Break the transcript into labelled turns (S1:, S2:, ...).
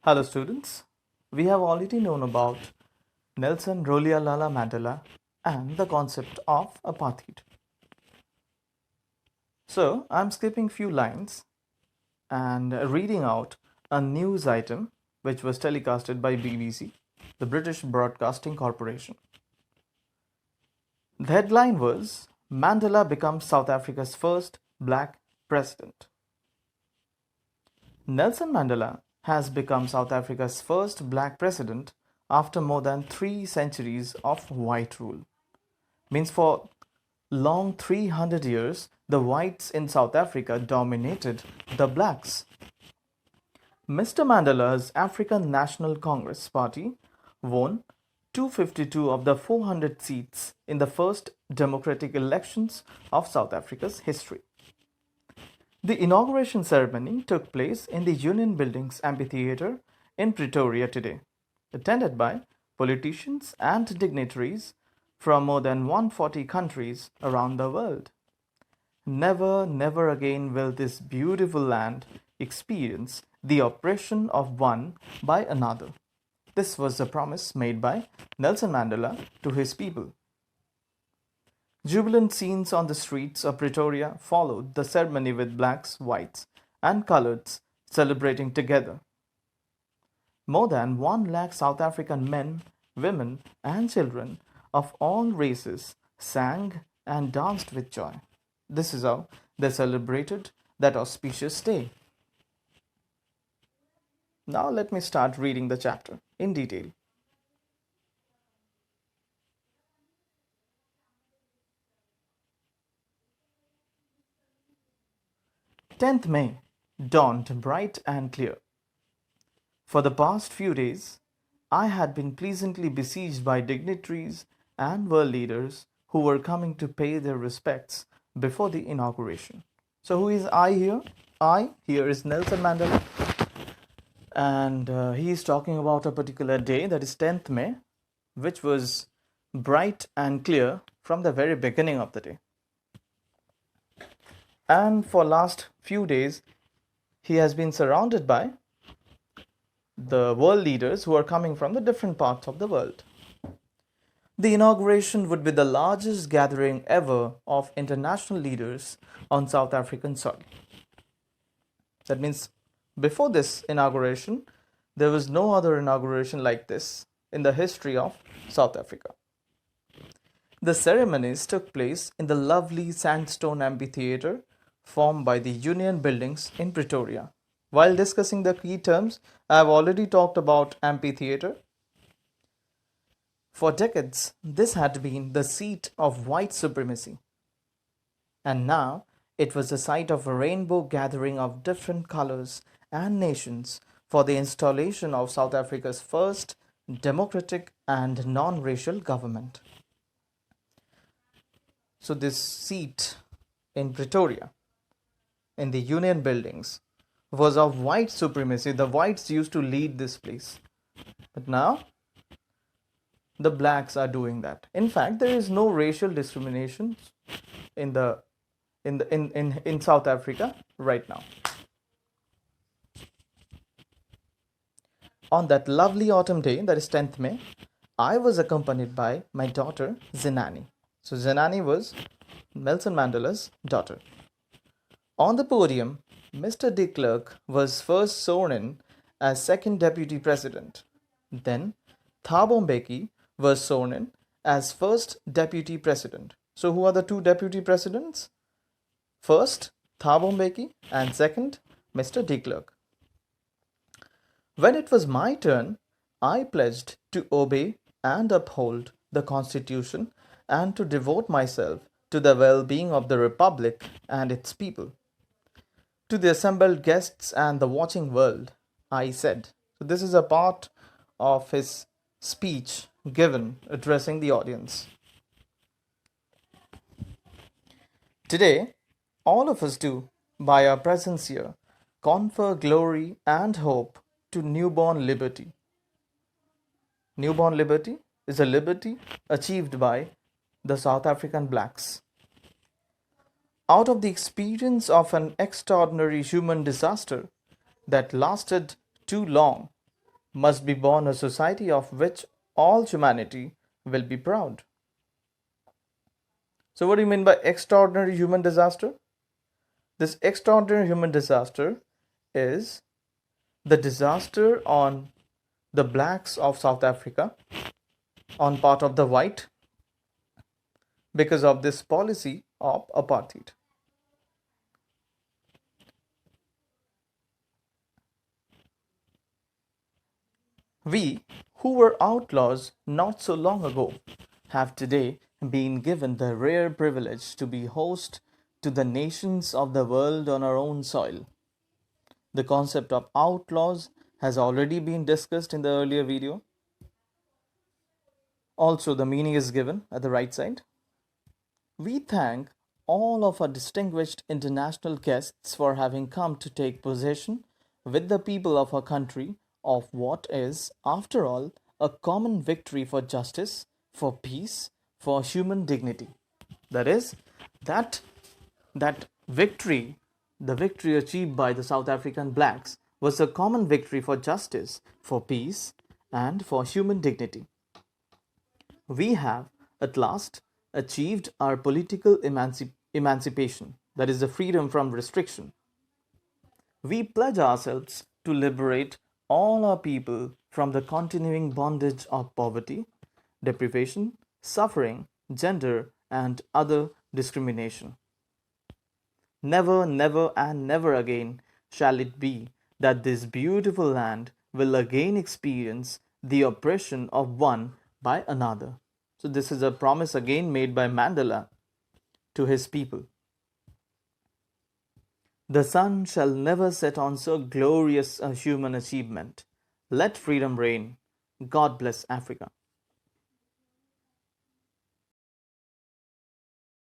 S1: Hello students, we have already known about Nelson Mandela and the concept of apartheid. So I'm skipping few lines and reading out a news item which was telecasted by BBC, the British Broadcasting Corporation. The headline was Mandela becomes South Africa's first black president. Nelson Mandela has become South Africa's first black president after more than 3 centuries of white rule. Means for long 300 years, the whites in South Africa dominated the blacks. Mr. Mandela's African National Congress Party won 252 of the 400 seats in the first democratic elections of South Africa's history. The inauguration ceremony took place in the Union Buildings Amphitheatre in Pretoria today, attended by politicians and dignitaries from more than 140 countries around the world. Never, never again will this beautiful land experience the oppression of one by another. This was the promise made by Nelson Mandela to his people. Jubilant scenes on the streets of Pretoria followed the ceremony with blacks, whites, and coloreds celebrating together. More than 1 lakh South African men, women, and children of all races sang and danced with joy. This is how they celebrated that auspicious day. Now let me start reading the chapter in detail. 10th May dawned bright and clear. For the past few days, I had been pleasantly besieged by dignitaries and world leaders who were coming to pay their respects before the inauguration. So, who is I here? I here is Nelson Mandela, and he is talking about a particular day, that is 10th May, which was bright and clear from the very beginning of the day. And for last few days, he has been surrounded by the world leaders who are coming from the different parts of the world. The inauguration would be the largest gathering ever of international leaders on South African soil. That means before this inauguration, there was no other inauguration like this in the history of South Africa. The ceremonies took place in the lovely sandstone amphitheatre formed by the Union Buildings in Pretoria. While discussing the key terms, I have already talked about amphitheatre. For decades, this had been the seat of white supremacy. And now, it was the site of a rainbow gathering of different colors and nations for the installation of South Africa's first democratic and non-racial government. So this seat in Pretoria, in the Union Buildings, was of white supremacy. The whites used to lead this place. But now, the blacks are doing that. In fact, there is no racial discrimination in South Africa right now. On that lovely autumn day, that is 10th May, I was accompanied by my daughter Zinani. So Zinani was Nelson Mandela's daughter. On the podium, Mr. de Klerk was first sworn in as second deputy president. Then Thabo Mbeki was sworn in as first deputy president. So who are the two deputy presidents? First, Thabo Mbeki, and second, Mr. de Klerk. When it was my turn, I pledged to obey and uphold the Constitution and to devote myself to the well-being of the Republic and its people. To the assembled guests and the watching world, I said. So this is a part of his speech given addressing the audience. Today, all of us do, by our presence here, confer glory and hope to newborn liberty. Newborn liberty is a liberty achieved by the South African blacks. Out of the experience of an extraordinary human disaster that lasted too long must be born a society of which all humanity will be proud. So, what do you mean by extraordinary human disaster? This extraordinary human disaster is the disaster on the blacks of South Africa, on part of the white, because of this policy of apartheid. We, who were outlaws not so long ago, have today been given the rare privilege to be host to the nations of the world on our own soil. The concept of outlaws has already been discussed in the earlier video. Also, the meaning is given at the right side. We thank all of our distinguished international guests for having come to take possession with the people of our country of what is, after all, a common victory for justice, for peace, for human dignity. That is, that that victory, the victory achieved by the South African blacks, was a common victory for justice, for peace, and for human dignity. We have, at last, achieved our political emancipation, that is, the freedom from restriction. We pledge ourselves to liberate all our people from the continuing bondage of poverty, deprivation, suffering, gender, and other discrimination. Never, never, and never again shall it be that this beautiful land will again experience the oppression of one by another. So, this is a promise again made by Mandela to his people. The sun shall never set on so glorious a human achievement. Let freedom reign. God bless Africa.